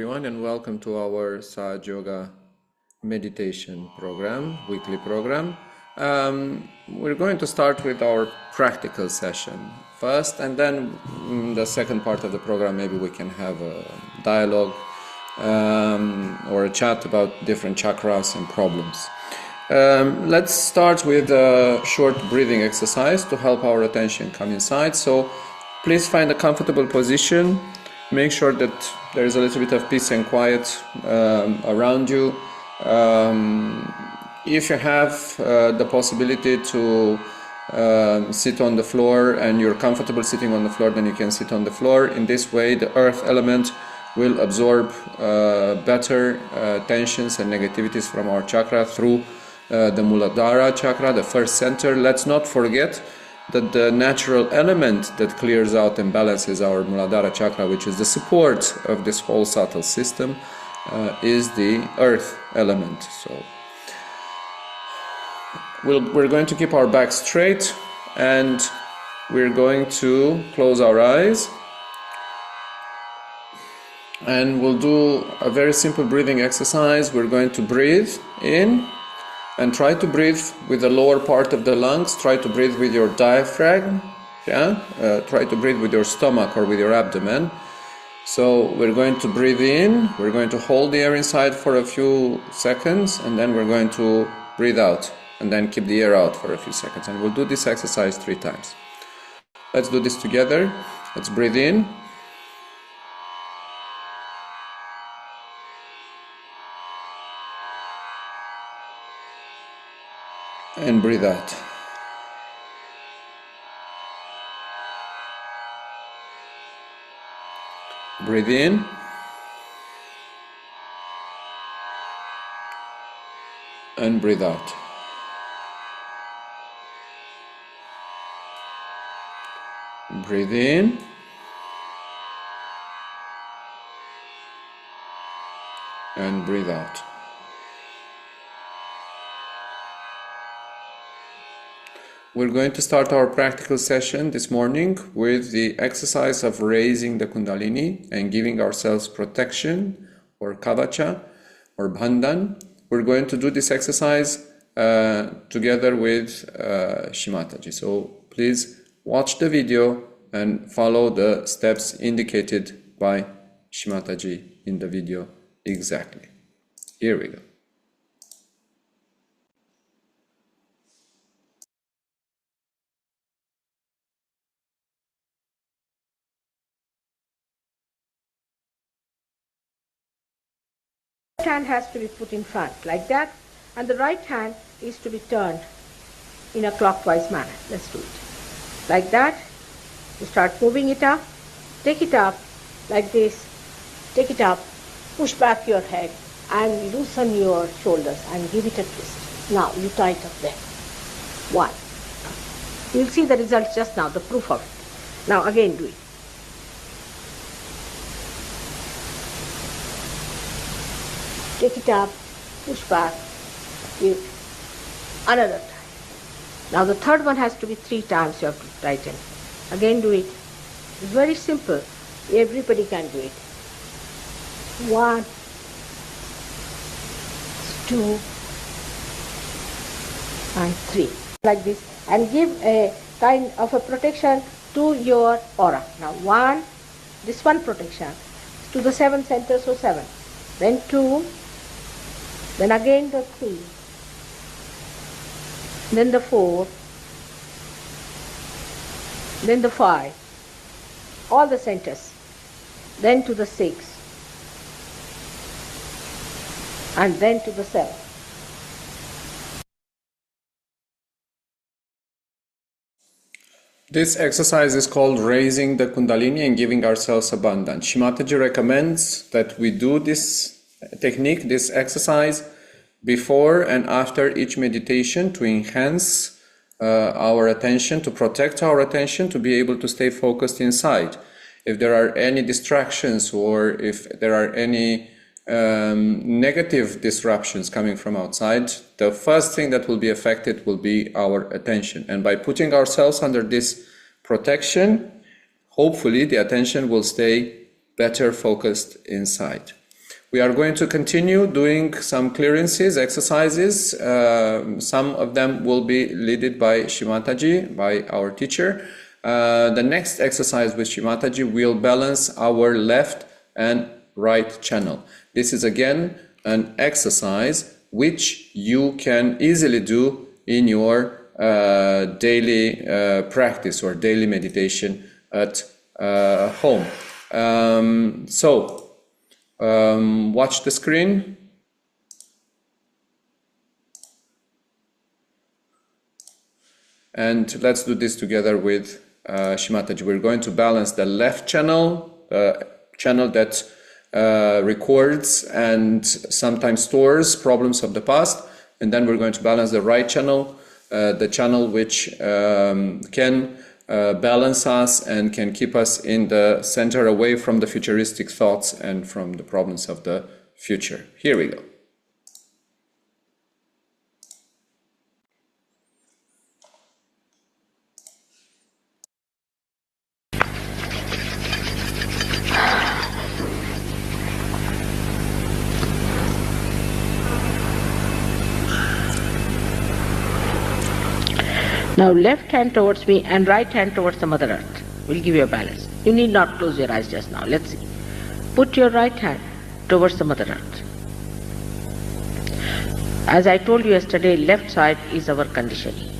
everyone, and welcome to our Sahaja Yoga meditation program, weekly program. We're going to start with our practical session first, and then the second part of the program, maybe we can have a dialogue or a chat about different chakras and problems. Let's start with a short breathing exercise to help our attention come inside. So please find a comfortable position. Make sure that there is a little bit of peace and quiet around you. If you have the possibility to sit on the floor and you're comfortable sitting on the floor, then you can sit on the floor. In this way, the earth element will absorb better tensions and negativities from our chakra through the Muladhara chakra, the first center. Let's not forget that the natural element that clears out and balances our Muladhara chakra, which is the support of this whole subtle system, is the earth element. So we're going to keep our back straight, and we're going to close our eyes, and we'll do a very simple breathing exercise. We're going to breathe in and try to breathe with the lower part of the lungs. Try to breathe with your diaphragm. Try to breathe with your stomach or with your abdomen. So we're going to breathe in, we're going to hold the air inside for a few seconds, and then we're going to breathe out and then keep the air out for a few seconds. And we'll do this exercise 3 times. Let's do this together. Let's breathe in. And breathe out. Breathe in. And breathe out. Breathe in. And breathe out. We're going to start our practical session this morning with the exercise of raising the Kundalini and giving ourselves protection or kavacha or bandhan. We're going to do this exercise together with Shimataji. So please watch the video and follow the steps indicated by Shimataji in the video exactly. Here we go. Hand has to be put in front like that, and the right hand is to be turned in a clockwise manner. Let's do it like that. You start moving it up, take it up like this, take it up, push back your head and loosen your shoulders and give it a twist. Now you tighten up there. 1. You'll see the result just now, the proof of it. Now again do it. Take it up, push back, give another time. Now the third one has to be 3 times you have to tighten. Again do it. It's very simple. Everybody can do it. 1, 2, and 3. Like this. And give a kind of a protection to your aura. Now 1, this one protection to the 7 centers, so 7. Then 2. Then again the 3, then the 4, then the 5, all the centers, then to the 6, and then to the 7. This exercise is called raising the Kundalini and giving ourselves abundance. Shimataji recommends that we do this technique, this exercise, before and after each meditation to enhance our attention, to protect our attention, to be able to stay focused inside. If there are any distractions or if there are any negative disruptions coming from outside, the first thing that will be affected will be our attention. And by putting ourselves under this protection, hopefully the attention will stay better focused inside. We are going to continue doing some clearances, exercises. Some of them will be led by Shimataji, by our teacher. The next exercise with Shimataji will balance our left and right channel. This is again an exercise which you can easily do in your daily practice or daily meditation at home. Watch the screen. And let's do this together with Shimataji. We're going to balance the left channel, channel that records and sometimes stores problems of the past. And then we're going to balance the right channel, the channel which can balance us and can keep us in the center, away from the futuristic thoughts and from the problems of the future. Here we go. Now left hand towards me and right hand towards the Mother Earth will give you a balance. You need not close your eyes just now. Let's see. Put your right hand towards the Mother Earth. As I told you yesterday, left side is our conditioning.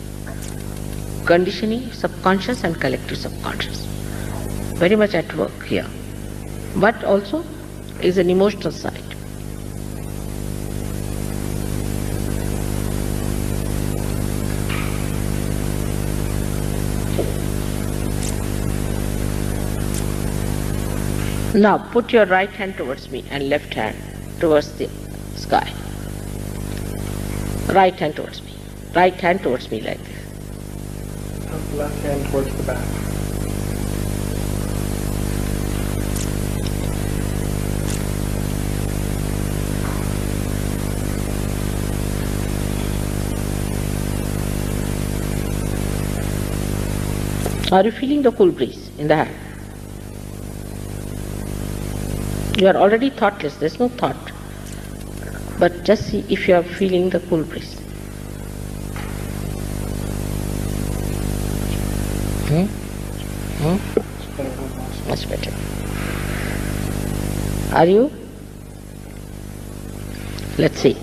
Conditioning, subconscious and collective subconscious. Very much at work here. But also is an emotional side. Now put your right hand towards me and left hand towards the sky. Right hand towards me. Right hand towards me like this. Left hand towards the back. Are you feeling the cool breeze in the hand? You are already thoughtless, there is no thought. But just see if you are feeling the cool breeze. Much better. Are you? Let's see.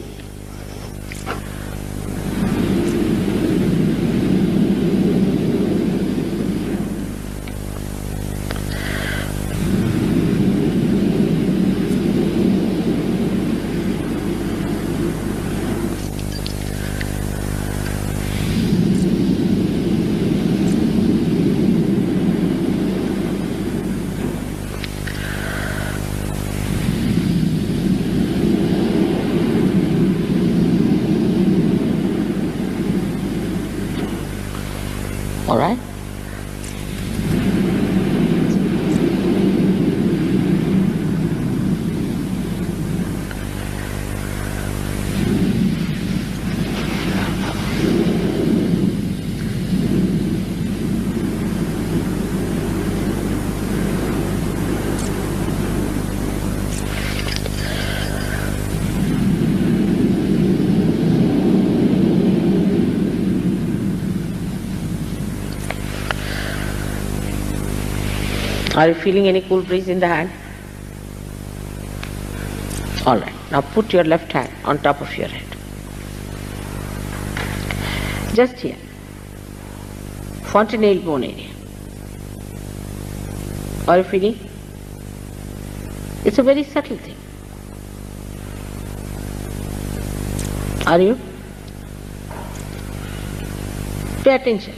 All right? Are you feeling any cool breeze in the hand? Alright, now put your left hand on top of your head. Just here, fontanelle bone area. Are you feeling? It's a very subtle thing. Are you? Pay attention.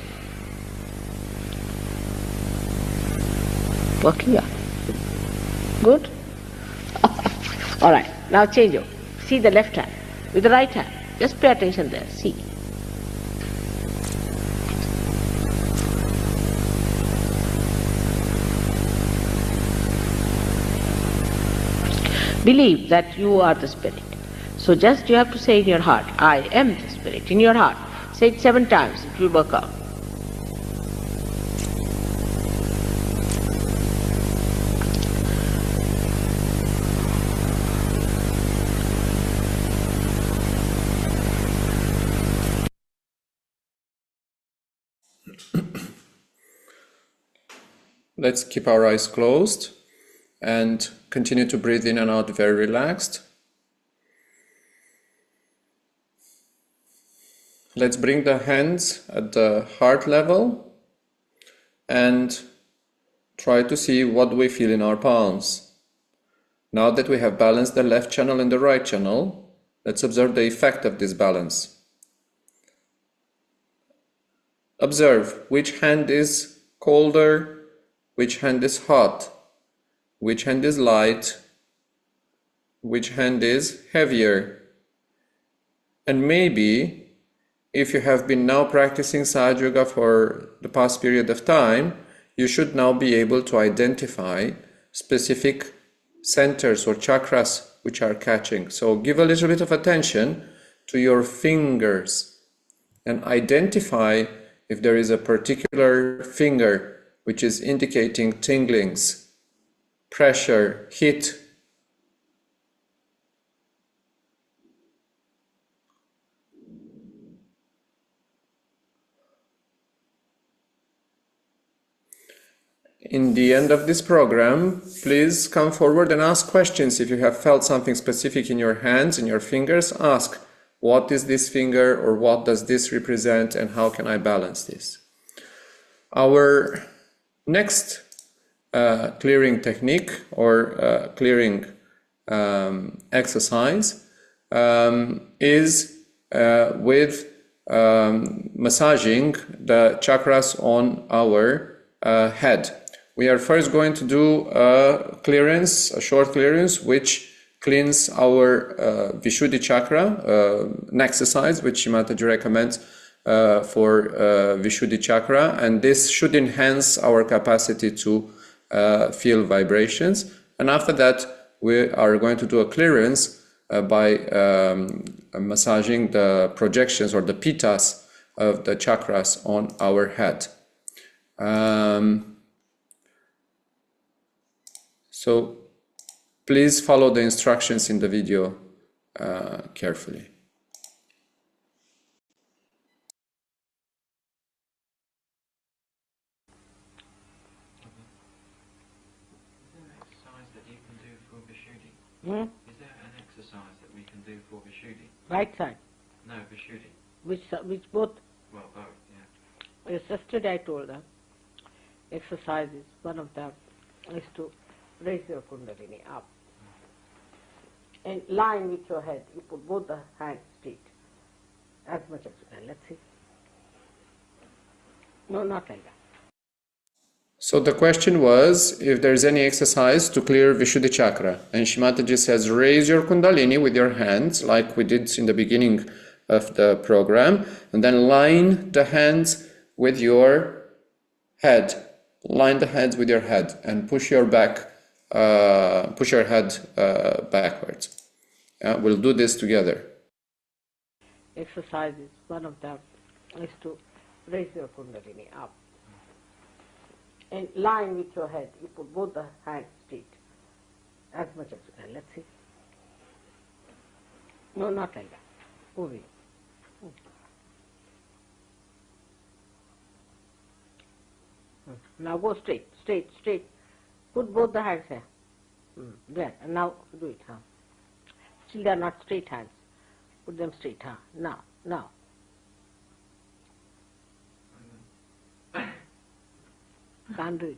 Working out. Good? Alright, now change over. See the left hand with the right hand. Just pay attention there. See. Believe that you are the spirit. So just you have to say in your heart, I am the spirit. In your heart. Say it 7 times. It will work out. let's keep our eyes closed and continue to breathe in and out very relaxed. Let's bring the hands at the heart level and try to see what we feel in our palms. Now that we have balanced the left channel and the right channel, let's observe the effect of this balance. Observe which hand is colder, which hand is hot, which hand is light, which hand is heavier. And maybe, if you have been now practicing Sahaja Yoga for the past period of time, you should now be able to identify specific centers or chakras which are catching. So give a little bit of attention to your fingers and identify if there is a particular finger which is indicating tinglings, pressure, heat. In the end of this program, please come forward and ask questions. If you have felt something specific in your hands, in your fingers, ask, what is this finger, or what does this represent, and how can I balance this? Our next clearing technique or clearing exercise is with massaging the chakras on our head. We are first going to do a clearance, a short clearance, which cleans our Vishuddhi chakra, an exercise which Mataji recommends for Vishuddhi chakra, and this should enhance our capacity to feel vibrations. And after that, we are going to do a clearance by massaging the projections or the pittas of the chakras on our head. So please follow the instructions in the video carefully. Hmm? Is there an exercise that we can do for Vishuddhi? Right side. No, Vishuddhi. Which both? Well, both, yeah. Yes, yesterday I told them exercises. One of them is to raise your kundalini up. And lying with your head, you put both the hands straight. As much as you can. Let's see. No, not like that. So the question was if there's any exercise to clear Vishuddhi chakra. And Shimataji says, raise your kundalini with your hands, like we did in the beginning of the program, and then line the hands with your head. Line the hands with your head and push your back, push your head backwards. We'll do this together. Exercises. One of them is to raise your kundalini up. And lying with your head, you put both the hands straight. As much as you can. Let's see. No, not like that. Moving. Now go straight, straight, straight. Put both the hands here. There. And now do it. Still they are not straight hands. Put them straight. Now, now. Can't do it.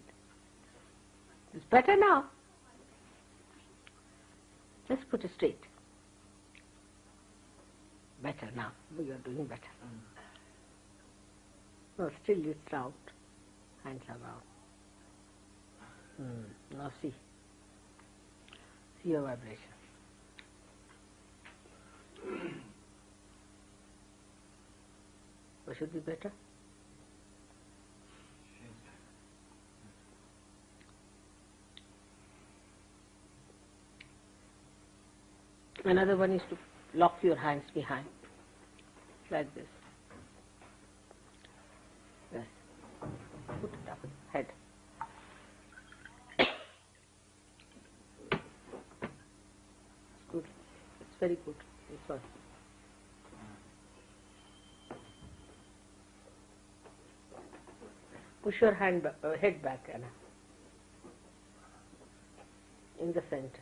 It's better now. Just put it straight. Better now. You are doing better. No, still it's out. Hands are out. Now see. See your vibration. What should be better? Another one is to lock your hands behind, like this. Yes. Put it up, head. It's good. It's very good. This one. Push your head back, Anna. in the center.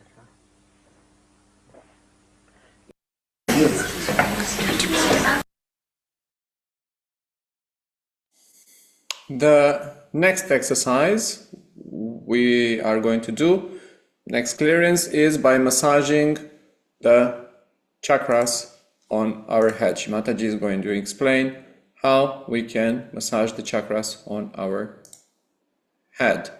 The next exercise we are going to do, next clearance, is by massaging the chakras on our head. Mataji is going to explain how we can massage the chakras on our head.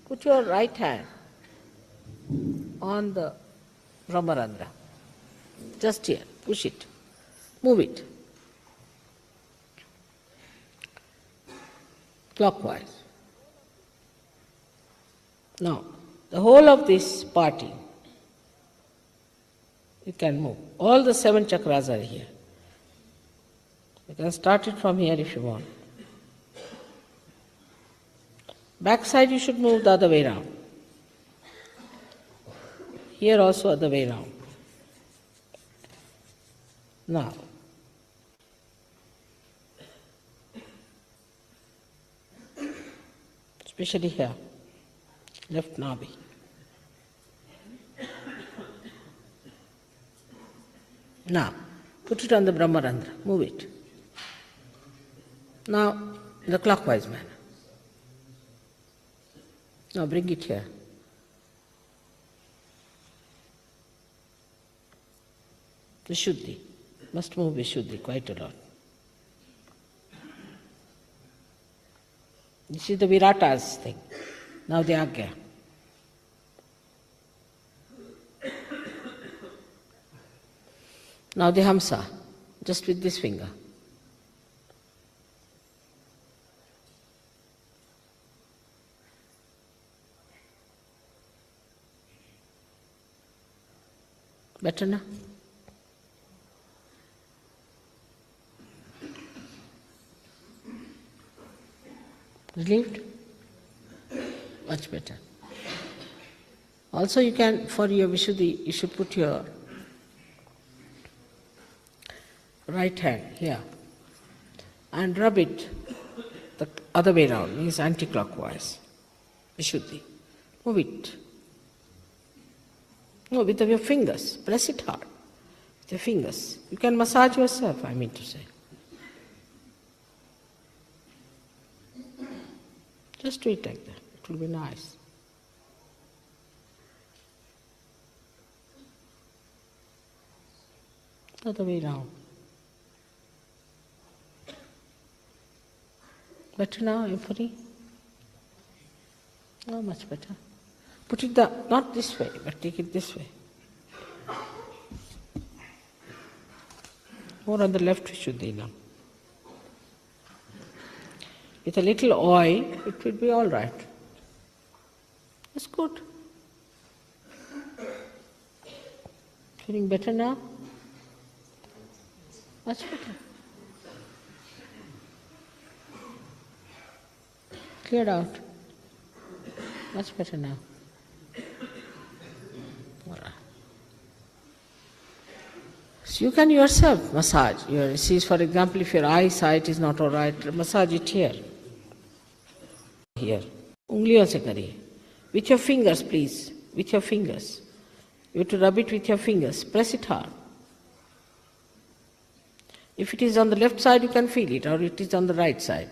Put your right hand on the Brahmarandra. Just here. Push it. Move it. Clockwise. Now, the whole of this party, you can move. All the 7 chakras are here. You can start it from here if you want. Back side you should move the other way round. Here also other way round. Now, especially here, left nabi. Now, put it on the Brahmarandra, move it. Now, in the clockwise manner. Now bring it here. Vishuddhi. Must move Vishuddhi quite a lot. This is the Virata's thing. Now the Agya. Now the Hamsa, just with this finger. Better now? Relieved? Much better. Also you can, for your Vishuddhi, you should put your right hand here and rub it the other way around, means anti-clockwise. Vishuddhi. Move it. No, with your fingers. Press it hard. With your fingers. You can massage yourself, I mean to say. Just do it like that. It will be nice. Other way round. Better now, Empathy? Oh, much better. Put it not this way, but take it this way. More on the left Vishuddhi now. With a little oil, it will be all right. That's good. Feeling better now? Much better. Cleared out. Much better now. So you can yourself massage. For example, if your eyesight is not all right, massage it here. Here. Ungliyon se kariye. With your fingers, please. With your fingers. You have to rub it with your fingers. Press it hard. If it is on the left side, you can feel it, or it is on the right side.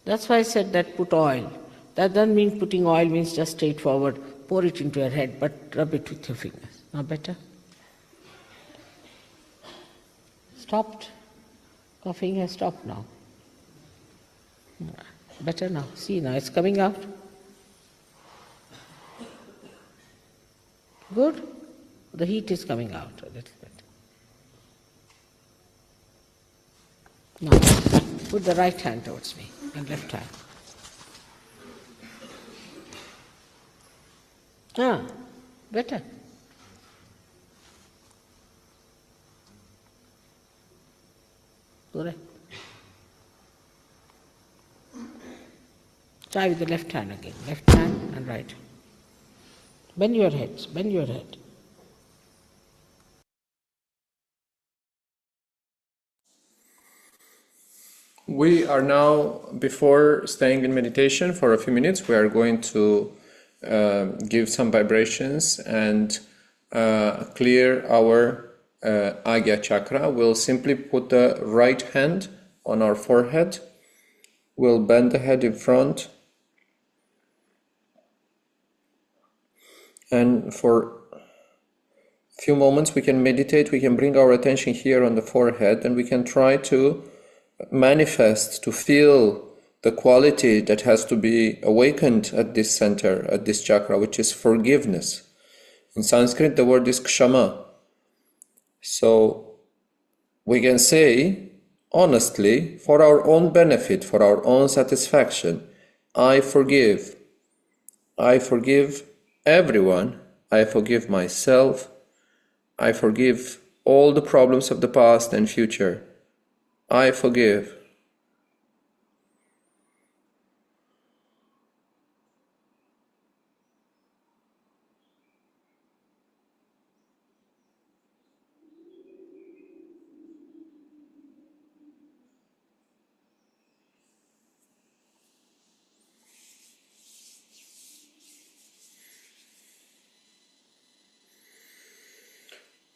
That's why I said that put oil. That doesn't mean putting oil means just straightforward, pour it into your head, but rub it with your fingers. Now better? Stopped. Coughing has stopped now. Better now. See, now it's coming out. Good? The heat is coming out a little bit. Now, put the right hand towards me and left hand. Better. Correct. Try with the left hand again. Left hand and right. Bend your head. Bend your head. We are now, before staying in meditation for a few minutes, we are going to give some vibrations and clear our Agya chakra. We'll simply put the right hand on our forehead. We'll bend the head in front. And for a few moments we can meditate, we can bring our attention here on the forehead, and we can try to manifest, to feel the quality that has to be awakened at this center, at this chakra, which is forgiveness. In Sanskrit, the word is kshama. So we can say, honestly, for our own benefit, for our own satisfaction, I forgive. I forgive everyone. I forgive myself. I forgive all the problems of the past and future. I forgive.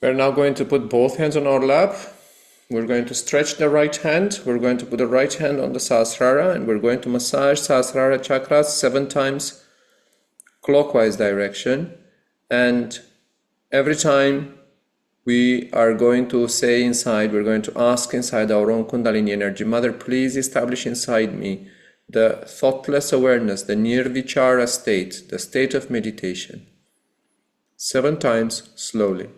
We're now going to put both hands on our lap. We're going to stretch the right hand. We're going to put the right hand on the Sahasrara, and we're going to massage Sahasrara chakras 7 times clockwise direction. And every time we are going to say inside, we're going to ask inside our own Kundalini energy, Mother, please establish inside me the thoughtless awareness, the nirvichara state, the state of meditation. 7 times slowly.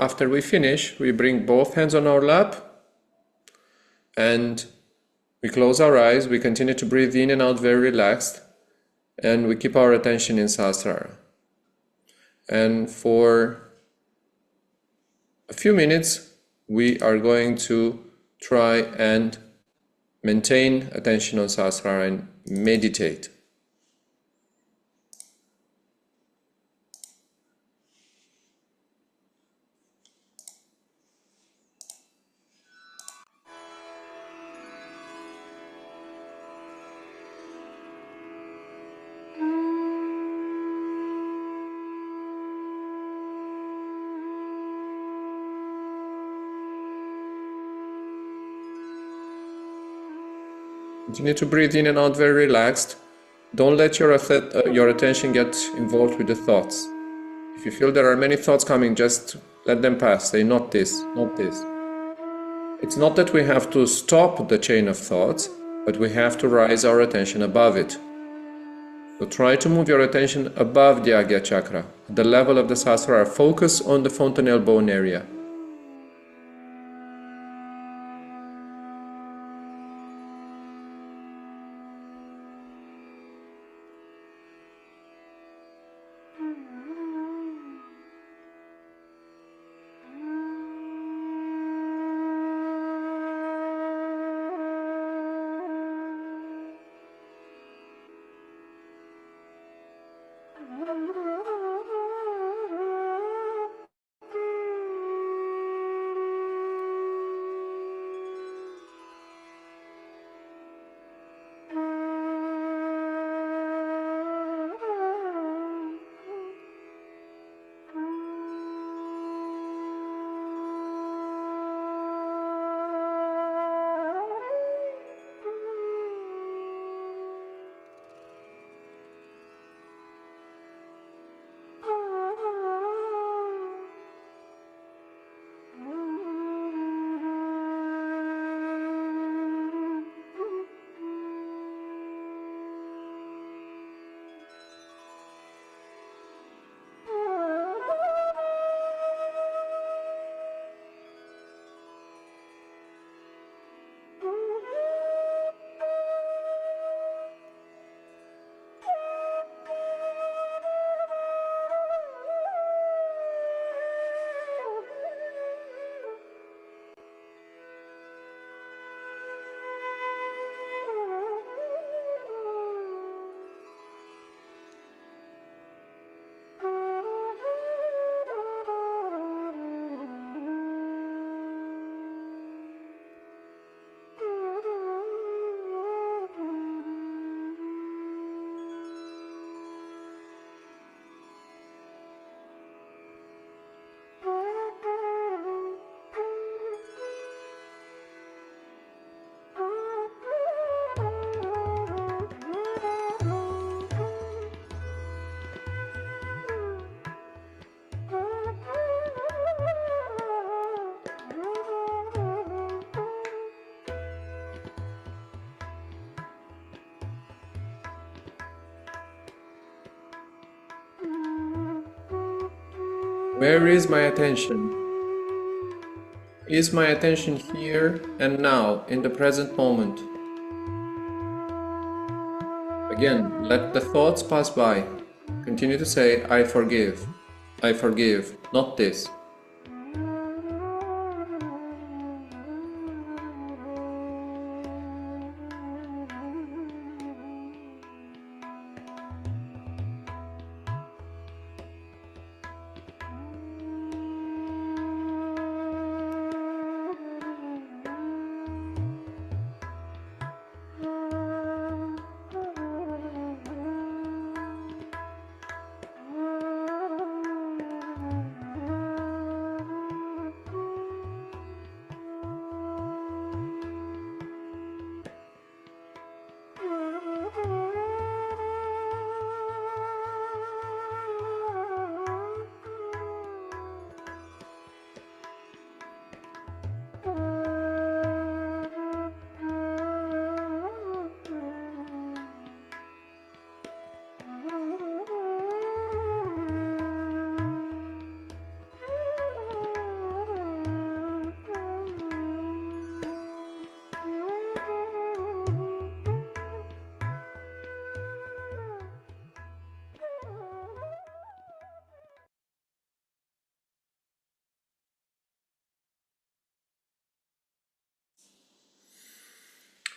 After we finish, we bring both hands on our lap and we close our eyes. We continue to breathe in and out very relaxed, and we keep our attention in Sahasrara. And for a few minutes, we are going to try and maintain attention on Sahasrara and meditate. Continue to breathe in and out very relaxed. Don't let your attention get involved with the thoughts. If you feel there are many thoughts coming, just let them pass. Say, not this, not this. It's not that we have to stop the chain of thoughts, but we have to raise our attention above it. So try to move your attention above the Agya chakra, at the level of the Sahasrara. Focus on the fontanelle bone area. Where is my attention? Is my attention here and now, in the present moment? Again, let the thoughts pass by. Continue to say, I forgive. I forgive, not this.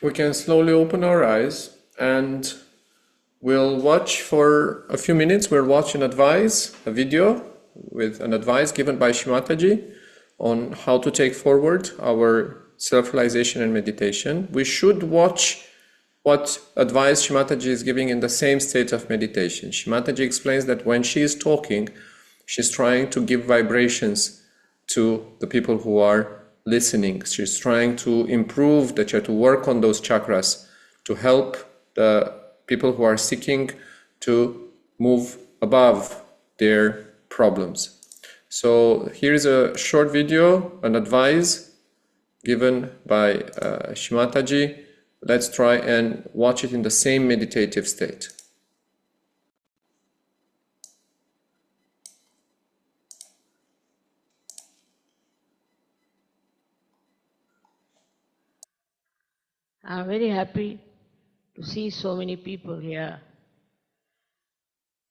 We can slowly open our eyes and we'll watch for a few minutes. We'll watch a video with an advice given by Shimataji on how to take forward our self-realization and meditation. We should watch what advice Shimataji is giving in the same state of meditation. Shimataji explains that when she is talking, she's trying to give vibrations to the people who are listening. She's trying to improve to work on those chakras, to help the people who are seeking to move above their problems. So here's a short video, an advice given by Shimataji. Let's try and watch it in the same meditative state. I'm very happy to see so many people here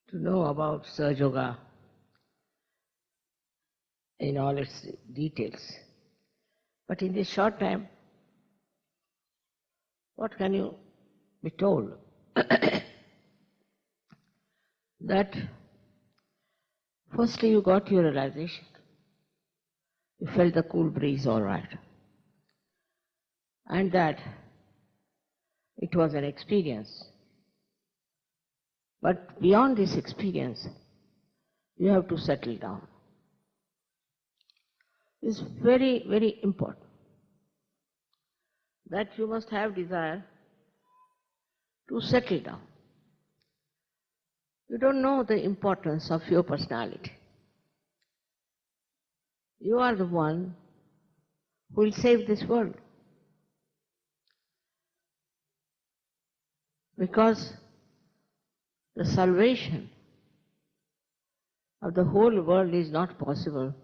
to know about Sahaja Yoga in all its details. But in this short time, what can you be told? That firstly you got your realization. You felt the cool breeze all right. And that it was an experience. But beyond this experience, you have to settle down. It's very, very important that you must have desire to settle down. You don't know the importance of your personality. You are the one who will save this world. Because the salvation of the whole world is not possible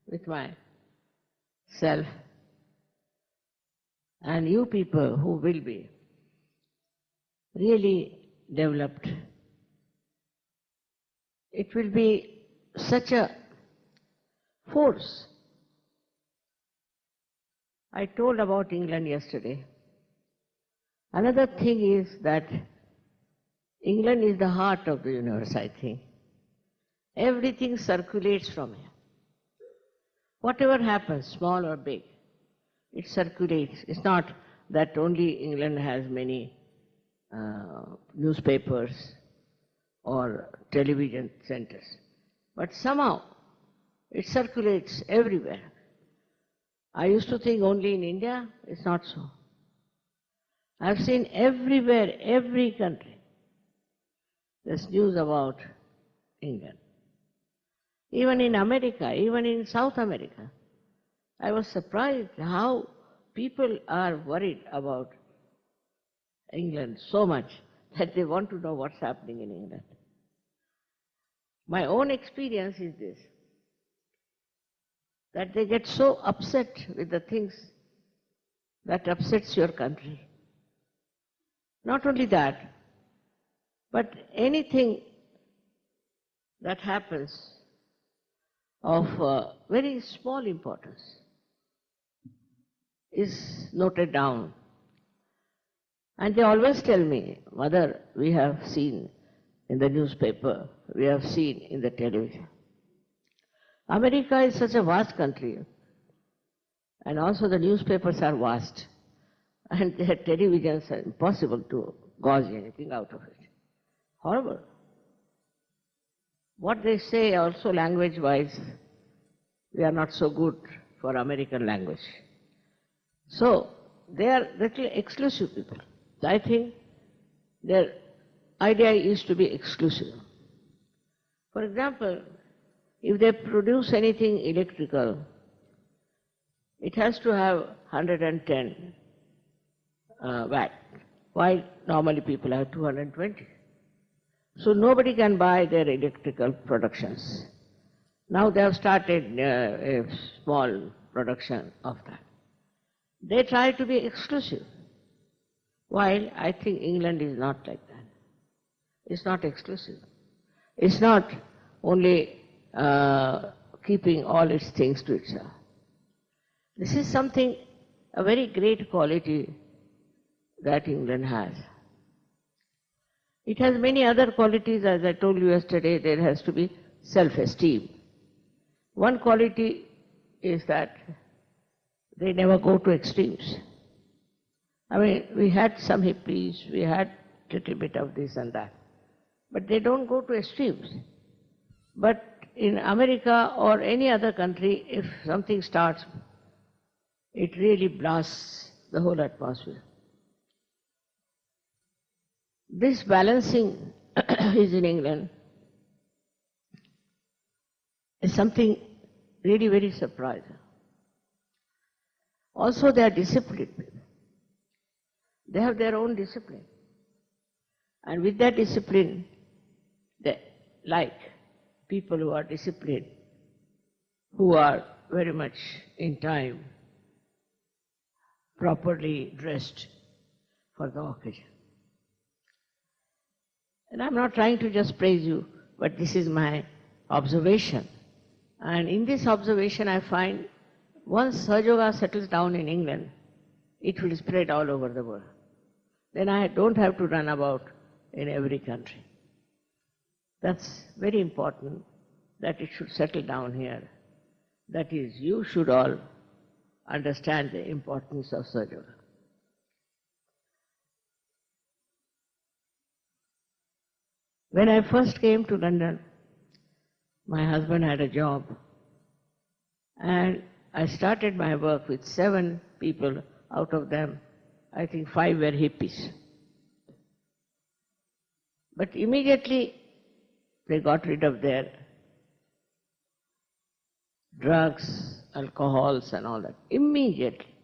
with myself and you people who will be really developed. It will be such a force. I told about England yesterday. Another thing is that England is the heart of the universe, I think. Everything circulates from here. Whatever happens, small or big, it circulates. It's not that only England has many newspapers or television centers, but somehow it circulates everywhere. I used to think only in India. It's not so. I've seen everywhere, every country, there's news about England. Even in America, even in South America, I was surprised how people are worried about England so much that they want to know what's happening in England. My own experience is this, that they get so upset with the things that upsets your country. Not only that, but anything that happens of very small importance is noted down. And they always tell me, Mother, we have seen in the newspaper, we have seen in the television. America is such a vast country, and also the newspapers are vast, and their televisions are impossible to gauge anything out of it. Horrible. What they say also language-wise, we are not so good for American language. So, they are little exclusive people. I think their idea is to be exclusive. For example, if they produce anything electrical, it has to have 110 watt, while normally people have 220. So nobody can buy their electrical productions. Now they have started a small production of that. They try to be exclusive, while I think England is not like that. It's not exclusive. It's not only keeping all its things to itself. This is something, a very great quality that England has. It has many other qualities, as I told you yesterday. There has to be self-esteem. One quality is that they never go to extremes. I mean, we had some hippies, we had a little bit of this and that, but they don't go to extremes. But in America or any other country, if something starts, it really blasts the whole atmosphere. This balancing is in England is something really very surprising. Also, they are disciplined people. They have their own discipline. And with that discipline, they like people who are disciplined, who are very much in time, properly dressed for the occasion. And I'm not trying to just praise you, but this is my observation. And in this observation I find once Sahaja Yoga settles down in England, it will spread all over the world. Then I don't have to run about in every country. That's very important, that it should settle down here. That is, you should all understand the importance of Sahaja Yoga. When I first came to London, my husband had a job, and I started my work with 7 people. Out of them, I think 5 were hippies. But immediately they got rid of their drugs, alcohols and all that. Immediately.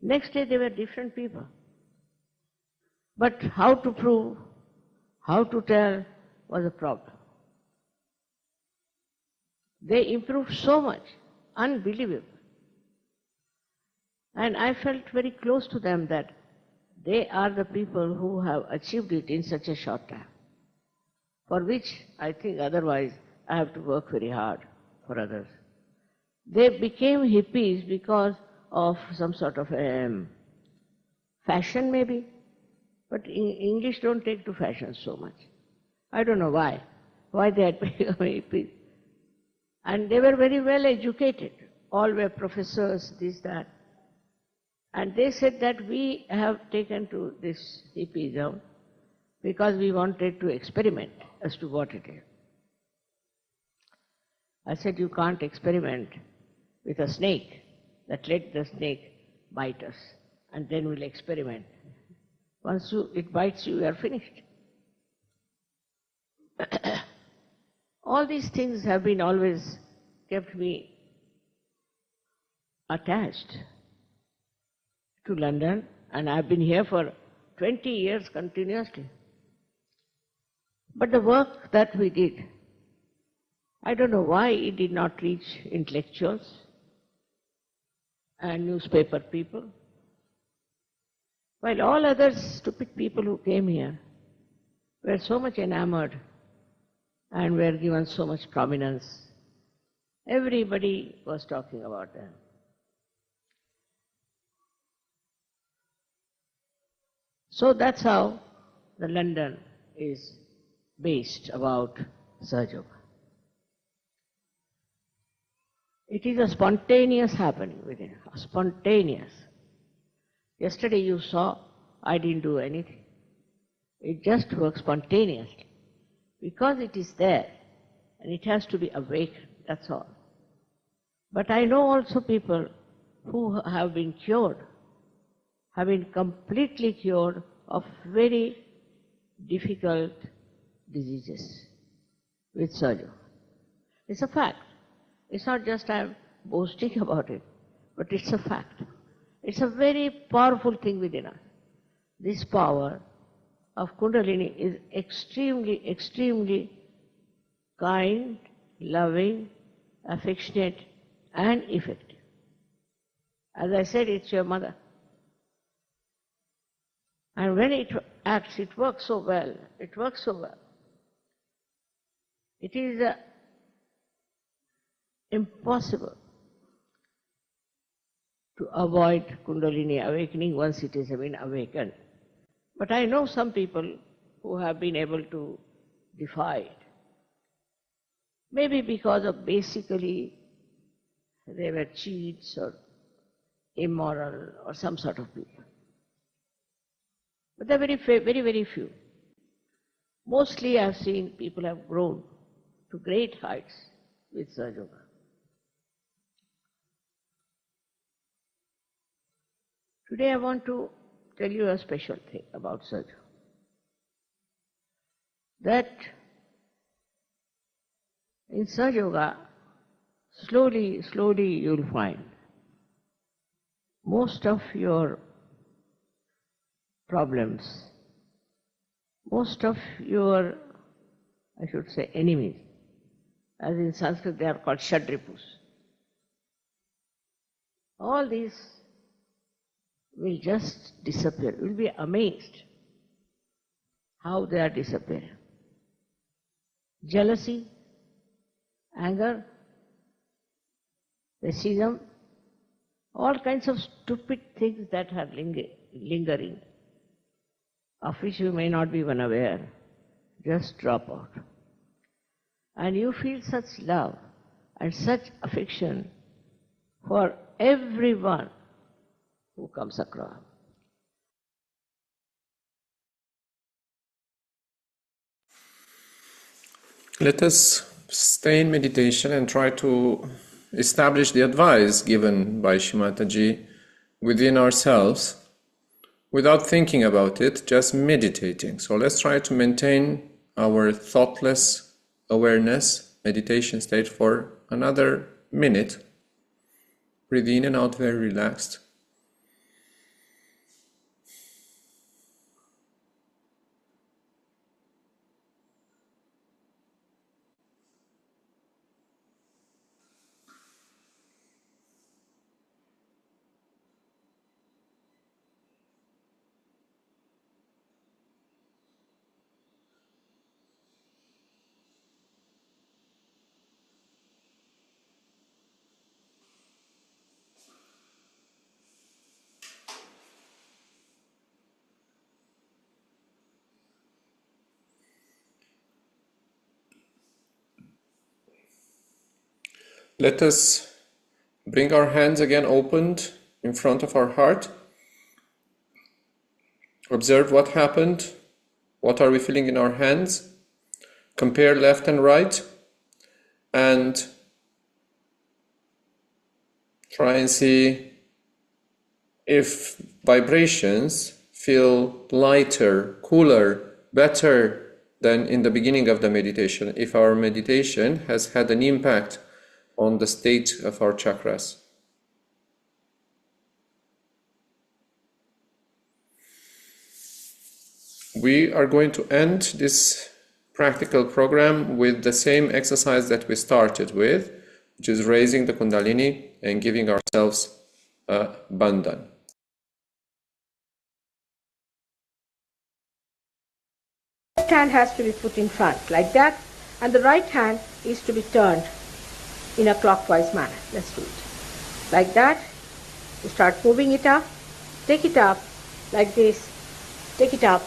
Next day they were different people. But how to prove, how to tell was a problem. They improved so much, unbelievable. And I felt very close to them, that they are the people who have achieved it in such a short time, for which I think otherwise I have to work very hard for others. They became hippies because of some sort of fashion maybe, but English don't take to fashion so much. I don't know why they had become hippies. And they were very well educated, all were professors, this, that. And they said that we have taken to this hippism because we wanted to experiment as to what it is. I said, you can't experiment with a snake, that let the snake bite us, and then we'll experiment. Once it bites you, you are finished. All these things have been always kept me attached to London, and I've been here for 20 years continuously. But the work that we did I don't know why it did not reach intellectuals and newspaper people, while all other stupid people who came here were so much enamored and were given so much prominence. Everybody was talking about them. So that's how the London is based about Sahaja. It is a spontaneous happening within us, spontaneous. Yesterday you saw I didn't do anything. It just works spontaneously. Because it is there and it has to be awakened, that's all. But I know also people who have been cured, have been completely cured of very difficult diseases with Sahaja. It's a fact. It's not just I'm boasting about it, but it's a fact. It's a very powerful thing within us. This power of Kundalini is extremely, extremely kind, loving, affectionate, and effective. As I said, it's your mother. And when it acts, it works so well. It works so well. It is impossible to avoid Kundalini awakening once it has been awakened. But I know some people who have been able to defy it. Maybe because of basically they were cheats or immoral or some sort of people. But they're very, very few. Mostly I've seen people have grown to great heights with Sahaja. Today I want to tell you a special thing about Sahaja. That in Sahaja, slowly you'll find most of your problems, most of your, I should say, enemies, as in Sanskrit they are called Shadripus. All these will just disappear. You'll be amazed how they are disappearing. Jealousy, anger, racism, all kinds of stupid things that are lingering, of which you may not be even aware, just drop out. And you feel such love and such affection for everyone who comes across. Let us stay in meditation and try to establish the advice given by Shimataji within ourselves without thinking about it, just meditating. So let's try to maintain our thoughtless awareness, meditation state for another minute. Breathe in and out very relaxed. Let us bring our hands again opened in front of our heart. Observe what happened. What are we feeling in our hands? Compare left and right and try and see if vibrations feel lighter, cooler, better than in the beginning of the meditation, if our meditation has had an impact on the state of our chakras. We are going to end this practical program with the same exercise that we started with, which is raising the Kundalini and giving ourselves a bandhan. Left hand has to be put in front like that, and the right hand is to be turned in a clockwise manner. Let's do it like that. You start moving it up, take it up like this, take it up,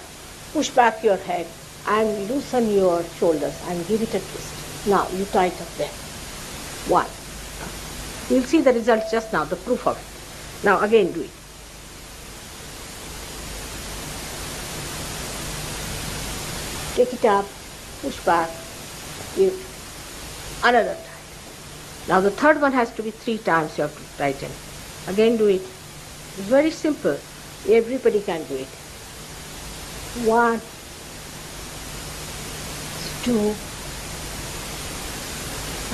push back your head and loosen your shoulders and give it a twist. Now you tie it up there. One. You'll see the result just now, the proof of it. Now again do it. Take it up, push back, give another time. Now the third one has to be 3 times you have to tighten. Again do it. It's very simple. Everybody can do it. 1, 2,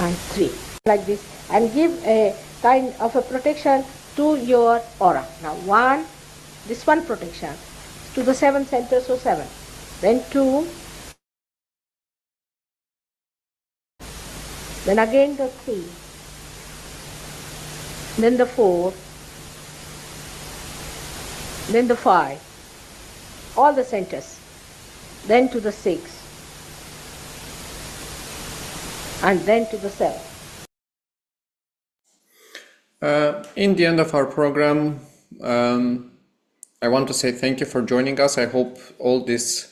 and 3. Like this. And give a kind of a protection to your aura. Now 1, this one protection to the 7 centers, so 7. Then 2. Then again the 3, then the 4, then the 5, all the centers, then to the 6, and then to the 7. In the end of our program, I want to say thank you for joining us. I hope all these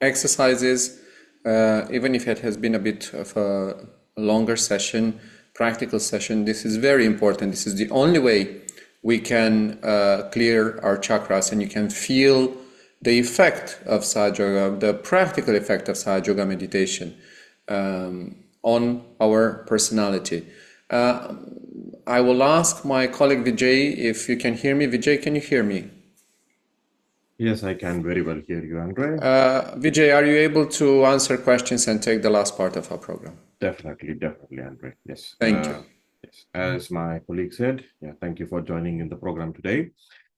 exercises, even if it has been a bit of a longer session, practical session, this is very important. This is the only way we can clear our chakras, and you can feel the effect of Sahaja Yoga, the practical effect of Sahaja Yoga meditation on our personality. I will ask my colleague Vijay if you can hear me. Vijay, can you hear me? Yes, I can very well hear you, Andre. Vijay, are you able to answer questions and take the last part of our program? Definitely, Andre. Yes. Thank you. Yes. As my colleague said, thank you for joining in the program today.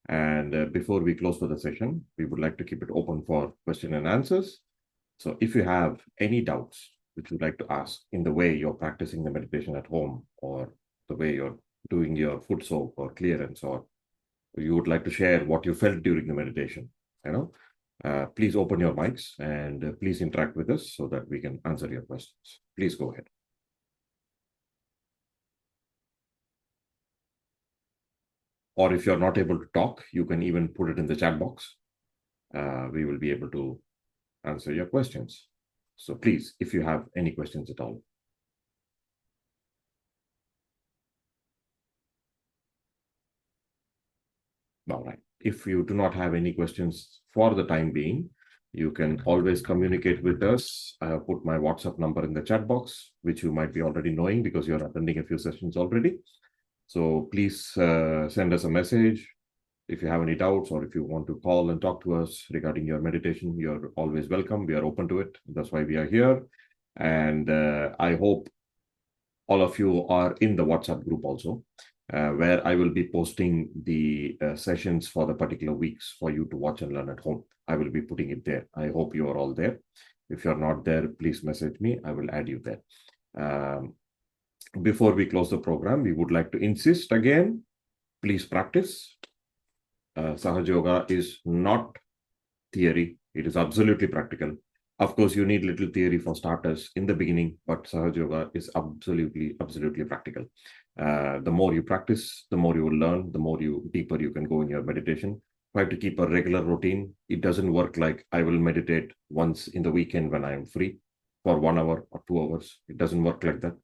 And before we close for the session, we would like to keep it open for question and answers. So if you have any doubts which you'd like to ask in the way you're practicing the meditation at home, or the way you're doing your foot soak or clearance, or you would like to share what you felt during the meditation, please open your mics and please interact with us so that we can answer your questions. Please go ahead. Or if you're not able to talk, you can even put it in the chat box. We will be able to answer your questions. So please, if you have any questions at all. All right. If you do not have any questions for the time being, you can always communicate with us. I have put my WhatsApp number in the chat box, which you might be already knowing because you're attending a few sessions already. So please send us a message if you have any doubts, or if you want to call and talk to us regarding your meditation. You're always welcome. We are open to it. That's why we are here. And I hope all of you are in the WhatsApp group also, where I will be posting the sessions for the particular weeks for you to watch and learn at home. I will be putting it there. I hope you are all there. If you're not there, please message me. I will add you there. Before we close the program, we would like to insist again, please practice. Sahaja Yoga is not theory. It is absolutely practical. Of course, you need little theory for starters in the beginning, but Sahaja Yoga is absolutely practical. The more you practice, the more you will learn, the more deeper you can go in your meditation. Try to keep a regular routine. It doesn't work like I will meditate once in the weekend when I am free for 1 hour or 2 hours. It doesn't work like that.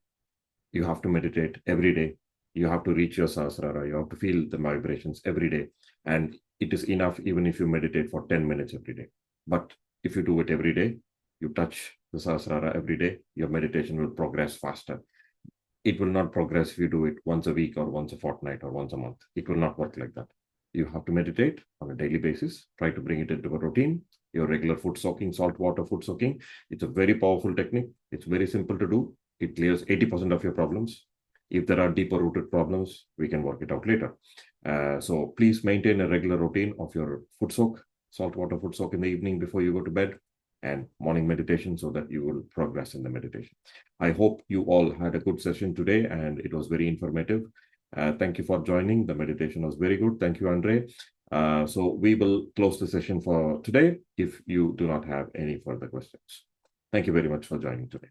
You have to meditate every day. You have to reach your Sahasrara. You have to feel the vibrations every day. And it is enough even if you meditate for 10 minutes every day. But if you do it every day, you touch the Sahasrara every day, your meditation will progress faster. It will not progress if you do it once a week or once a fortnight or once a month. It will not work like that. You have to meditate on a daily basis. Try to bring it into a routine. Your regular foot soaking, salt water foot soaking. It's a very powerful technique. It's very simple to do. It clears 80% of your problems. If there are deeper rooted problems, we can work it out later. So please maintain a regular routine of your foot soak, salt water foot soak in the evening before you go to bed. and morning meditation so that you will progress in the meditation. I hope you all had a good session today and it was very informative. Thank you for joining. The meditation was very good. Thank you, Andre. So we will close the session for today if you do not have any further questions. Thank you very much for joining today.